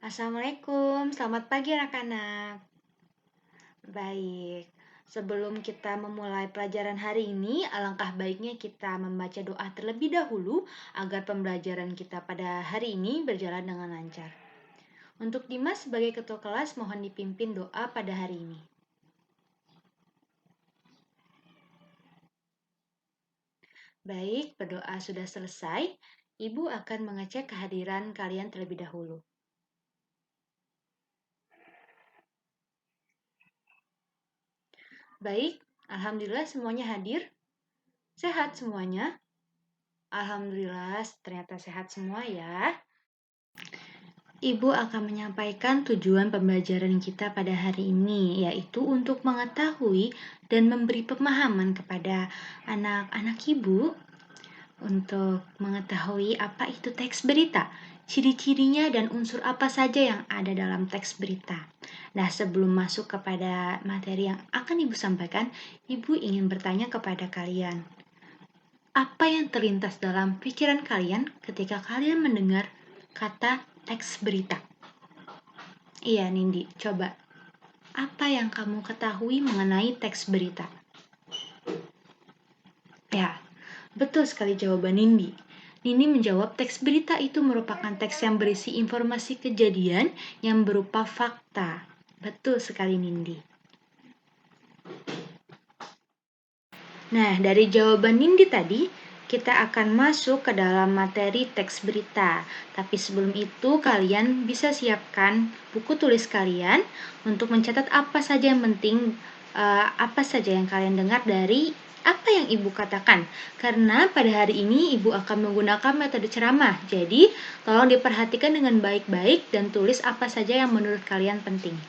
Assalamualaikum, selamat pagi anak-anak. Baik, sebelum kita memulai pelajaran hari ini, alangkah baiknya kita membaca doa terlebih dahulu agar pembelajaran kita pada hari ini berjalan dengan lancar. Untuk Dimas sebagai ketua kelas, mohon dipimpin doa pada hari ini. Baik, berdoa sudah selesai. Ibu akan mengecek kehadiran kalian terlebih dahulu. Baik, alhamdulillah semuanya hadir. Sehat semuanya? Alhamdulillah, ternyata sehat semua ya. Ibu akan menyampaikan tujuan pembelajaran kita pada hari ini, yaitu untuk mengetahui dan memberi pemahaman kepada anak-anak ibu untuk mengetahui apa itu teks berita, ciri-cirinya dan unsur apa saja yang ada dalam teks berita. Nah, sebelum masuk kepada materi yang akan ibu sampaikan, ibu ingin bertanya kepada kalian. Apa yang terlintas dalam pikiran kalian ketika kalian mendengar kata teks berita? Iya, Nindi, coba. Apa yang kamu ketahui mengenai teks berita? Ya, betul sekali jawaban Nindi. Nindi menjawab teks berita itu merupakan teks yang berisi informasi kejadian yang berupa fakta. Betul sekali Nindi. Nah, dari jawaban Nindi tadi, kita akan masuk ke dalam materi teks berita. Tapi sebelum itu, kalian bisa siapkan buku tulis kalian untuk mencatat apa saja yang penting, apa saja yang kalian dengar dari apa yang Ibu katakan. Karena pada hari ini Ibu akan menggunakan metode ceramah. Jadi, tolong diperhatikan dengan baik-baik dan tulis apa saja yang menurut kalian penting.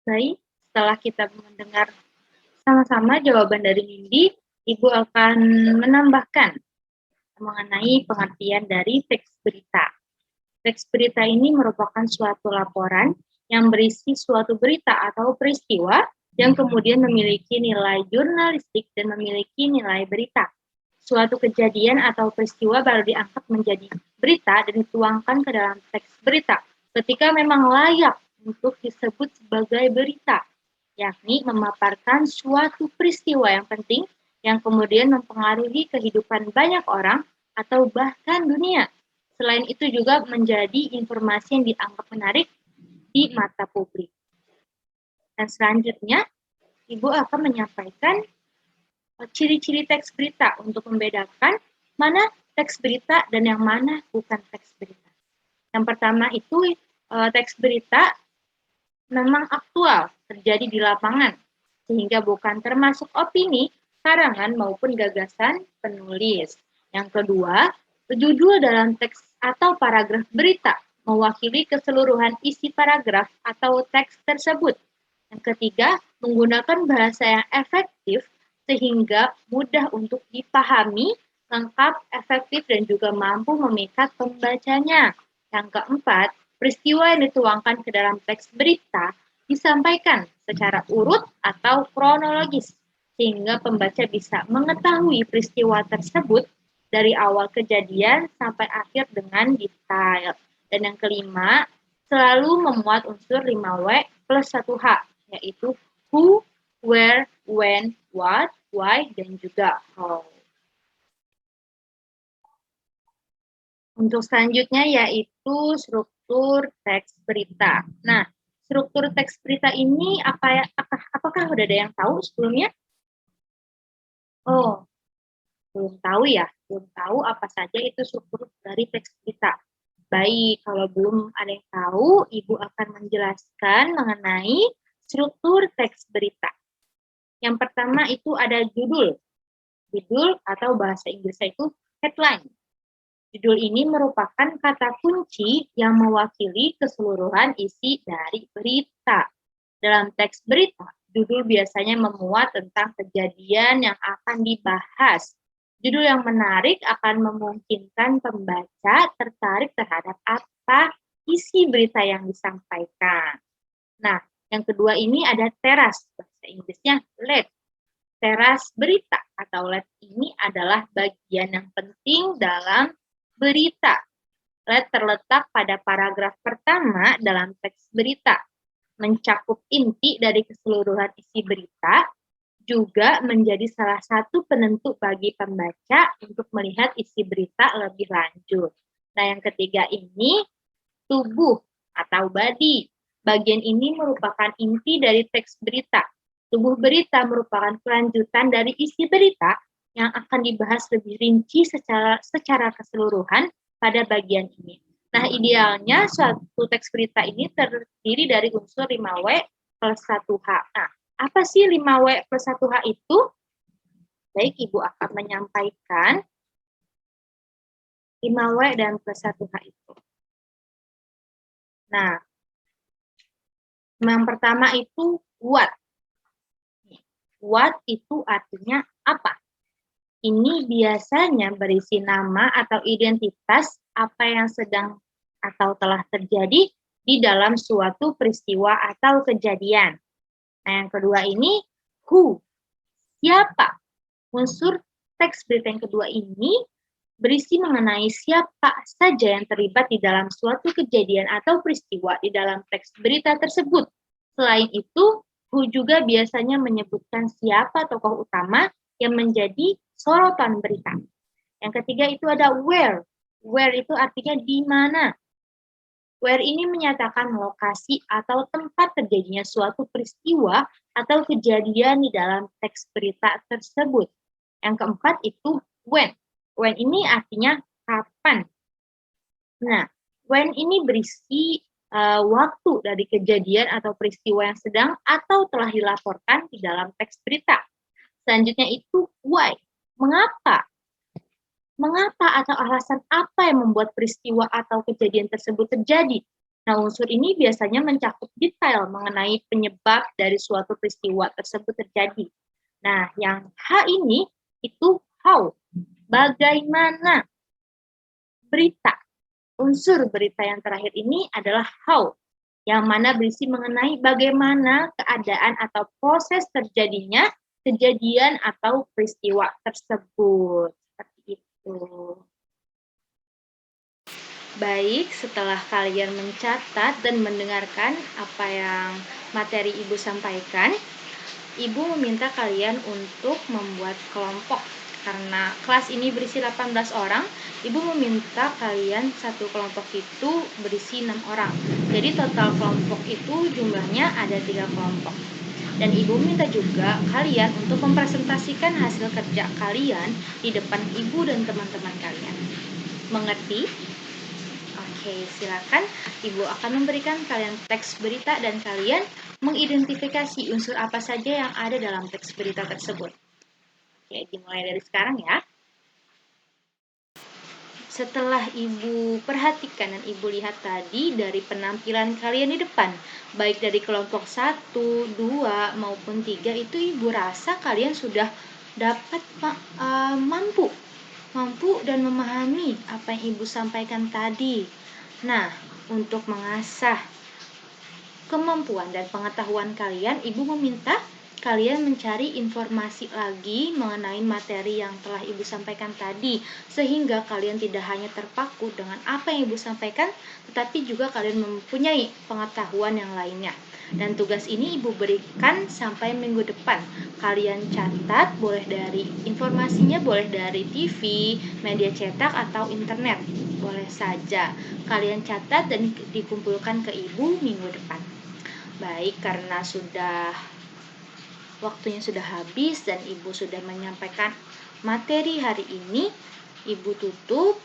Baik, setelah kita mendengar sama-sama jawaban dari Nindi, Ibu akan menambahkan mengenai pengertian dari teks berita. Teks berita ini merupakan suatu laporan yang berisi suatu berita atau peristiwa yang kemudian memiliki nilai jurnalistik dan memiliki nilai berita. Suatu kejadian atau peristiwa baru diangkat menjadi berita dan dituangkan ke dalam teks berita ketika memang layak untuk disebut sebagai berita, yakni memaparkan suatu peristiwa yang penting yang kemudian mempengaruhi kehidupan banyak orang atau bahkan dunia. Selain itu juga menjadi informasi yang dianggap menarik di mata publik. Dan selanjutnya, Ibu akan menyampaikan ciri-ciri teks berita untuk membedakan mana teks berita dan yang mana bukan teks berita. Yang pertama itu teks berita memang aktual terjadi di lapangan, sehingga bukan termasuk opini, karangan maupun gagasan penulis. Yang kedua, judul dalam teks atau paragraf berita mewakili keseluruhan isi paragraf atau teks tersebut. Yang ketiga, menggunakan bahasa yang efektif sehingga mudah untuk dipahami, lengkap, efektif, dan juga mampu memikat pembacanya. Yang keempat, peristiwa yang dituangkan ke dalam teks berita disampaikan secara urut atau kronologis, sehingga pembaca bisa mengetahui peristiwa tersebut dari awal kejadian sampai akhir dengan detail. Dan yang kelima, selalu memuat unsur 5W plus 1H, yaitu who, where, when, what, why, dan juga how. Untuk selanjutnya yaitu struktur teks berita. Nah, struktur teks berita ini apakah udah ada yang tahu sebelumnya? Oh, belum tahu ya, belum tahu apa saja itu struktur dari teks berita. Baik, kalau belum ada yang tahu, Ibu akan menjelaskan mengenai struktur teks berita. Yang pertama itu ada judul. Judul atau bahasa Inggrisnya itu headline. Judul ini merupakan kata kunci yang mewakili keseluruhan isi dari berita. Dalam teks berita, judul biasanya memuat tentang kejadian yang akan dibahas. Judul yang menarik akan memungkinkan pembaca tertarik terhadap apa isi berita yang disampaikan. Nah, yang kedua ini ada teras, bahasa Inggrisnya lead. Teras berita atau lead ini adalah bagian yang penting dalam berita terletak pada paragraf pertama dalam teks berita, mencakup inti dari keseluruhan isi berita, juga menjadi salah satu penentu bagi pembaca untuk melihat isi berita lebih lanjut. Nah, yang ketiga ini, tubuh atau body. Bagian ini merupakan inti dari teks berita. Tubuh berita merupakan kelanjutan dari isi berita yang akan dibahas lebih rinci secara keseluruhan pada bagian ini. Nah, idealnya suatu teks berita ini terdiri dari unsur 5W plus 1H. Nah, apa sih 5W plus 1H itu? Baik, Ibu akan menyampaikan 5W dan plus 1H itu. Nah, yang pertama itu what. What itu artinya apa? Ini biasanya berisi nama atau identitas apa yang sedang atau telah terjadi di dalam suatu peristiwa atau kejadian. Nah, yang kedua ini who, siapa. Unsur teks berita yang kedua ini berisi mengenai siapa saja yang terlibat di dalam suatu kejadian atau peristiwa di dalam teks berita tersebut. Selain itu, who juga biasanya menyebutkan siapa tokoh utama yang menjadi sorotan berita. Yang ketiga itu ada where. Where itu artinya di mana. Where ini menyatakan lokasi atau tempat terjadinya suatu peristiwa atau kejadian di dalam teks berita tersebut. Yang keempat itu when. When ini artinya kapan. Nah, when ini berisi waktu dari kejadian atau peristiwa yang sedang atau telah dilaporkan di dalam teks berita. Selanjutnya itu why. Mengapa? Mengapa atau alasan apa yang membuat peristiwa atau kejadian tersebut terjadi? Nah, unsur ini biasanya mencakup detail mengenai penyebab dari suatu peristiwa tersebut terjadi. Nah, yang H ini itu how. Bagaimana berita. Unsur berita yang terakhir ini adalah how, yang mana berisi mengenai bagaimana keadaan atau proses terjadinya kejadian atau peristiwa tersebut. Seperti itu. Baik, setelah kalian mencatat dan mendengarkan apa yang materi Ibu sampaikan, Ibu meminta kalian untuk membuat kelompok. Karena kelas ini berisi 18 orang, Ibu meminta kalian satu kelompok itu berisi 6 orang. Jadi total kelompok itu jumlahnya ada 3 kelompok. Dan Ibu minta juga kalian untuk mempresentasikan hasil kerja kalian di depan Ibu dan teman-teman kalian. Mengerti? Oke, silakan. Ibu akan memberikan kalian teks berita dan kalian mengidentifikasi unsur apa saja yang ada dalam teks berita tersebut. Oke, dimulai dari sekarang ya. Setelah Ibu perhatikan dan Ibu lihat tadi dari penampilan kalian di depan, baik dari kelompok 1, 2, maupun 3, itu Ibu rasa kalian sudah dapat mampu dan memahami apa yang Ibu sampaikan tadi. Nah, untuk mengasah kemampuan dan pengetahuan kalian, Ibu meminta kalian mencari informasi lagi mengenai materi yang telah Ibu sampaikan tadi, sehingga kalian tidak hanya terpaku dengan apa yang Ibu sampaikan, tetapi juga kalian mempunyai pengetahuan yang lainnya. Dan tugas ini Ibu berikan sampai minggu depan. Kalian catat, boleh dari informasinya, boleh dari TV, media cetak, atau internet. Boleh saja kalian catat dan dikumpulkan ke Ibu minggu depan. Baik, karena waktunya sudah habis dan Ibu sudah menyampaikan materi hari ini, Ibu tutup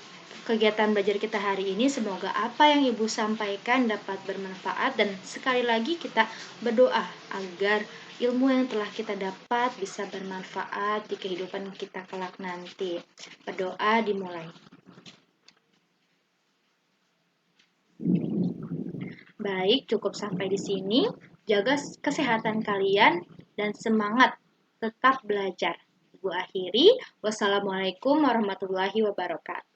kegiatan belajar kita hari ini. Semoga apa yang Ibu sampaikan dapat bermanfaat, dan sekali lagi kita berdoa agar ilmu yang telah kita dapat bisa bermanfaat di kehidupan kita kelak nanti. Berdoa dimulai. Baik, cukup sampai di sini. Jaga kesehatan kalian dan semangat tetap belajar. Ibu akhiri, wassalamualaikum warahmatullahi wabarakatuh.